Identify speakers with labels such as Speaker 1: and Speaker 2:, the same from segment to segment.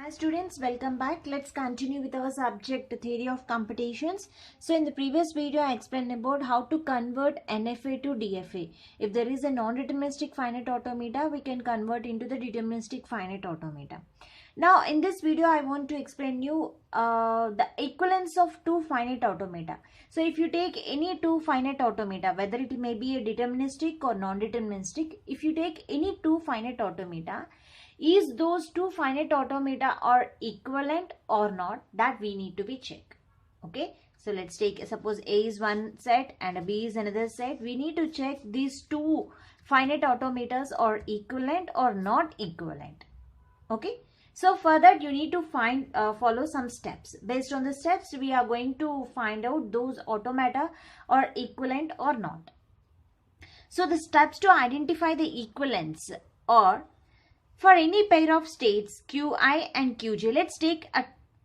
Speaker 1: Hi students, welcome back. Let's continue with our subject theory of computations. So in the previous video I explained about how to convert NFA to DFA. If there is a non-deterministic finite automata, we can convert into the deterministic finite automata. Now in this video I want to explain you the equivalence of two finite automata. So if you take any two finite automata, whether it may be a deterministic or non-deterministic, if you take any two finite automata, is those two finite automata are equivalent or not, that we need to be checked. Okay, so let's take, suppose A is one set and B is another set. We need to check these two finite automatas are equivalent or not equivalent. Okay, so for that you need to follow some steps. Based on the steps we are going to find out those automata are equivalent or not. So the steps to identify the equivalence are, for any pair of states Qi and Qj, let's take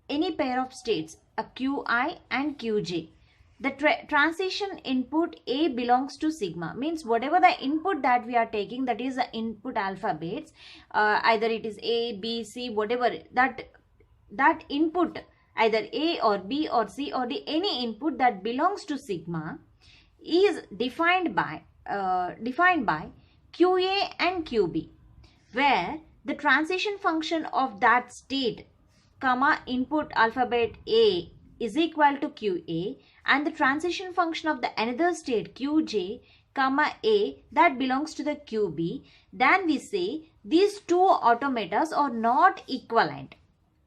Speaker 1: any pair of states, a Qi and Qj. The transition input A belongs to sigma, means whatever the input that we are taking, that is the input alphabets, either it is A, B, C, whatever, that input, either A or B or C or D, any input that belongs to sigma is defined by Qa and Qb, where the transition function of that state, comma, input alphabet A is equal to Qa, and the transition function of the another state Qj, comma, A that belongs to the Qb, then we say these two automatas are not equivalent,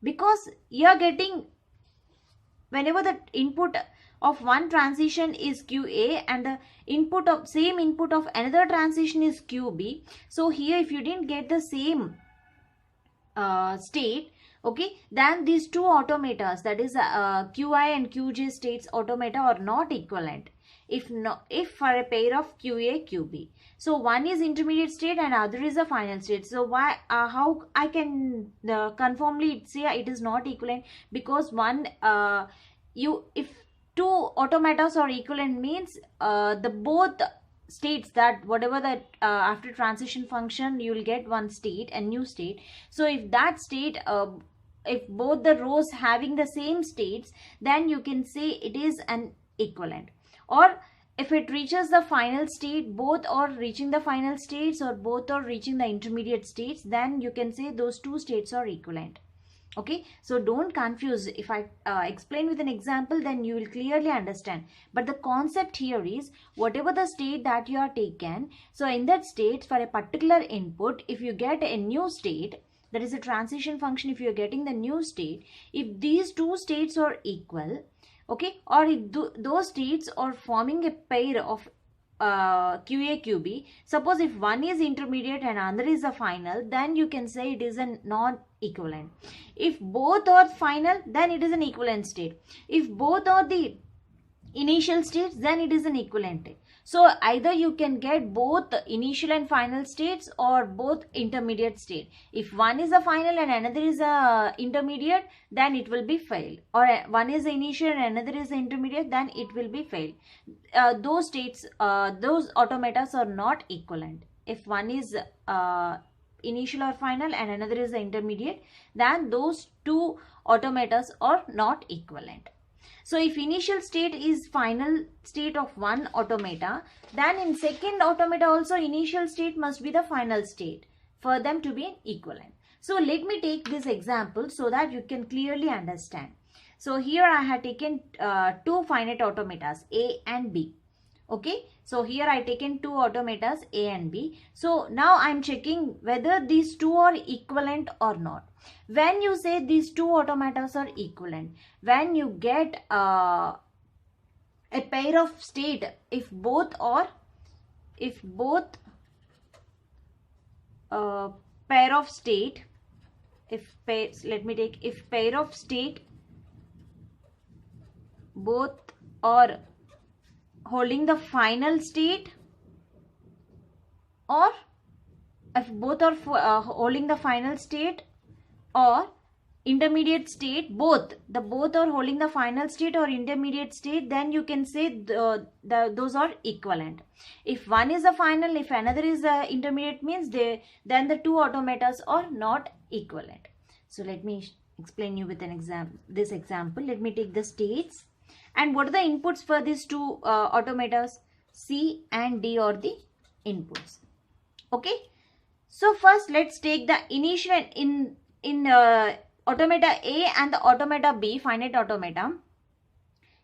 Speaker 1: because you are getting, whenever the input of one transition is Qa and the input of same input of another transition is Qb, so here if you didn't get the same state, okay, then these two automatas, that is Qi and Qj states automata are not equivalent if for a pair of Qa Qb. So one is intermediate state and other is a final state. So why how I can conformably say it is not equivalent? Because one if two automatas are equivalent means the both states, that whatever that after transition function you will get one state, a new state. So if that state if both the rows having the same states, then you can say it is an equivalent. Or if it reaches the final state, both are reaching the final states or both are reaching the intermediate states, then you can say those two states are equivalent. Okay, so don't confuse. If I explain with an example, then you will clearly understand. But the concept here is, whatever the state that you are taken, so in that state for a particular input, if you get a new state, that is a transition function, if you are getting the new state, if these two states are equal, okay, or if those states are forming a pair of Qa Qb, suppose if one is intermediate and another is a final, then you can say it is a non-equivalent. If both are final, then it is an equivalent state. If both are the initial states, then it is an equivalent. So either you can get both initial and final states or both intermediate state. If one is a final and another is a intermediate, then it will be failed. Or one is initial and another is intermediate, then it will be failed. Those states, those automatas are not equivalent. If one is initial or final and another is the intermediate, then those two automatas are not equivalent. So if initial state is final state of one automata, then in second automata also initial state must be the final state for them to be equivalent. So let me take this example so that you can clearly understand. So here I have taken two finite automatas, A and B. Okay, so here I taken two automatas A and B. So now I am checking whether these two are equivalent or not. When you say these two automatas are equivalent, when you get a pair of state, if both pair of state, if pair of state both are holding the final state, or if both are holding the final state or intermediate state, both are holding the final state or intermediate state, then you can say those are equivalent. If one is a final, if another is a intermediate, means then the two automatas are not equivalent. So let me explain you with this example. Let me take the states. And what are the inputs for these two automatas? C and D are the inputs. Okay. So first let's take the initial in automata A and the automata B, finite automata.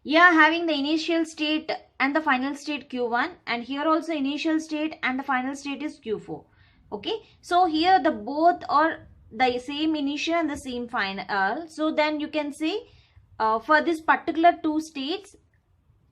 Speaker 1: Here having the initial state and the final state Q1, and here also initial state and the final state is Q4. Okay. So here the both are the same initial and the same final. So then you can say for this particular two states,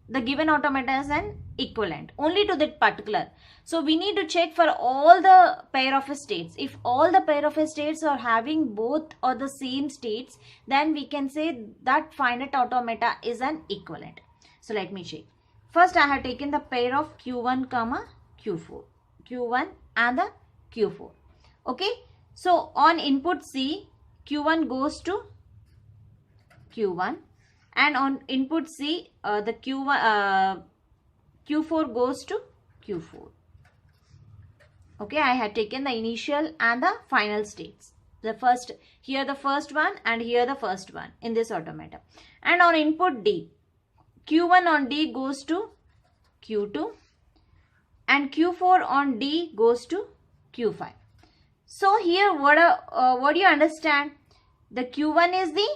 Speaker 1: the given automata is an equivalent only to that particular. So we need to check for all the pair of states. If all the pair of states are having both or the same states, then we can say that finite automata is an equivalent. So let me check. First I have taken the pair of Q1 comma Q4. Q1 and the Q4. Okay. So on input C, Q1 goes to Q1, and on input C, the Q4 goes to Q4. Okay, I have taken the initial and the final states. The first one and here the first one in this automata. And on input D, Q1 on D goes to Q2 and Q4 on D goes to Q5. So here what do you understand? The Q1 is the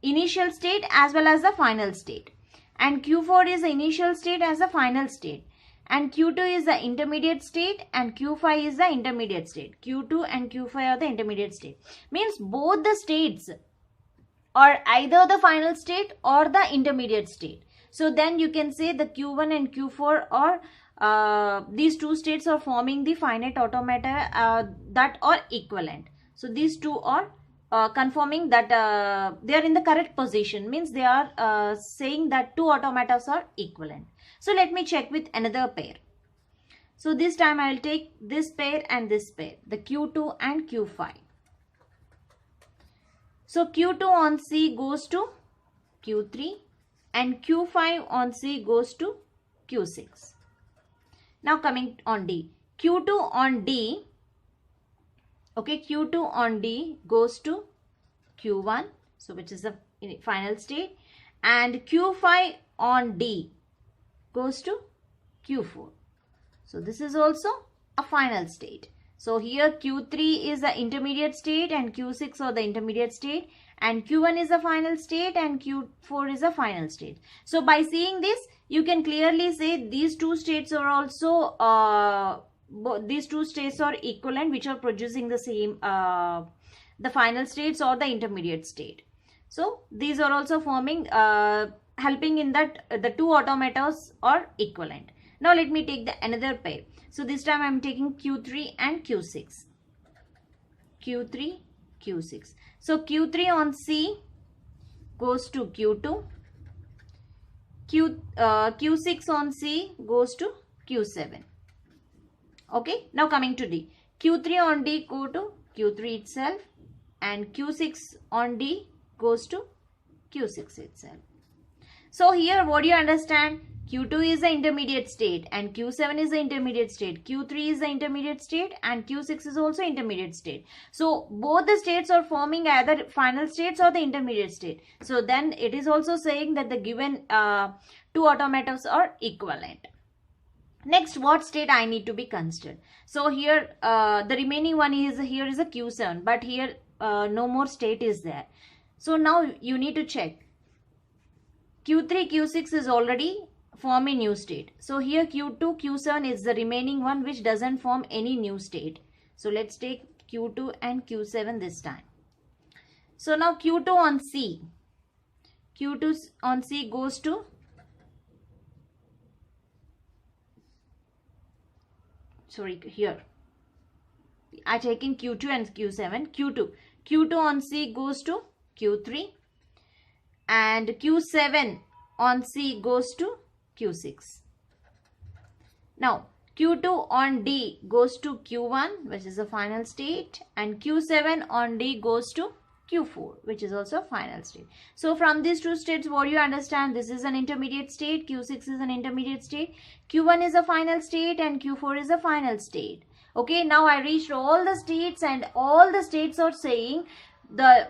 Speaker 1: initial state as well as the final state, and Q4 is the initial state as the final state, and Q2 is the intermediate state and Q5 is the intermediate state. Q2 and Q5 are the intermediate state. Means both the states are either the final state or the intermediate state. So then you can say the Q1 and Q4 are these two states are forming the finite automata that are equivalent. So these two are confirming that they are in the correct position, means they are saying that two automatas are equivalent. So let me check with another pair. So this time I will take this pair and this pair, the Q2 and Q5. So Q2 on C goes to Q3 and Q5 on C goes to Q6. Now coming on D, Q2 on D. Okay, Q2 on D goes to Q1, so which is the final state, and Q5 on D goes to Q4. So this is also a final state. So here Q3 is the intermediate state and Q6 are the intermediate state, and Q1 is the final state and Q4 is the final state. So by seeing this, you can clearly say these two states are also these two states are equivalent, which are producing the same the final states or the intermediate state. So these are also forming helping in that the two automatas are equivalent. Now let me take the another pair. So this time I am taking Q3 and Q6. Q3, Q6. So Q3 on C goes to Q2. Q6 on C goes to Q7. Okay, now coming to D. Q3 on D go to Q3 itself, and Q6 on D goes to Q6 itself. So here what do you understand? Q2 is the intermediate state and Q7 is the intermediate state. Q3 is the intermediate state and Q6 is also intermediate state. So both the states are forming either final states or the intermediate state. So then it is also saying that the given two automatas are equivalent. Next, what state I need to be considered? So here the remaining one is here is a Q7, but here no more state is there. So now you need to check. Q3, Q6 is already form a new state. So here Q2, Q7 is the remaining one which doesn't form any new state. So let's take Q2 and Q7 this time. So now Q2 on C. Q2 on C goes to here. I taking Q2 and Q7. Q2 on C goes to Q3 and Q7 on C goes to Q6. Now Q2 on D goes to Q1, which is the final state, and Q7 on D goes to Q4, which is also final state. So from these two states, what do you understand? This is an intermediate state, Q6 is an intermediate state, Q1 is a final state and Q4 is a final state. Okay, now I reached all the states, and all the states are saying the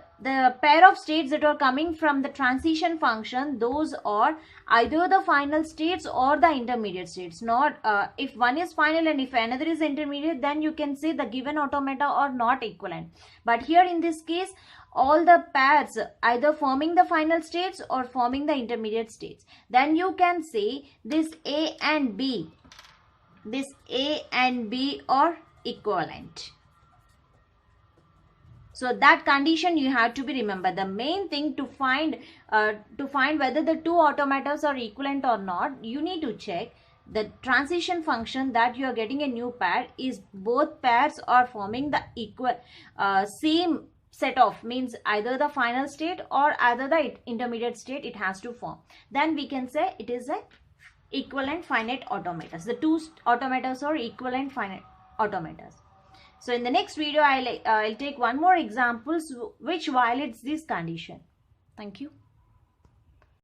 Speaker 1: pair of states that are coming from the transition function, those are either the final states or the intermediate states. Not if one is final and if another is intermediate, then you can say the given automata are not equivalent. But here in this case, all the pairs either forming the final states or forming the intermediate states, then you can say this A and B are equivalent. So that condition you have to be remember. The main thing to find whether the two automatas are equivalent or not, you need to check the transition function that you are getting a new pair is both pairs are forming the equal same set of, means either the final state or either the intermediate state it has to form. Then we can say it is a equivalent finite automatas. The two automatas are equivalent finite automatas. So in the next video, I'll take one more examples which violates this condition. Thank you.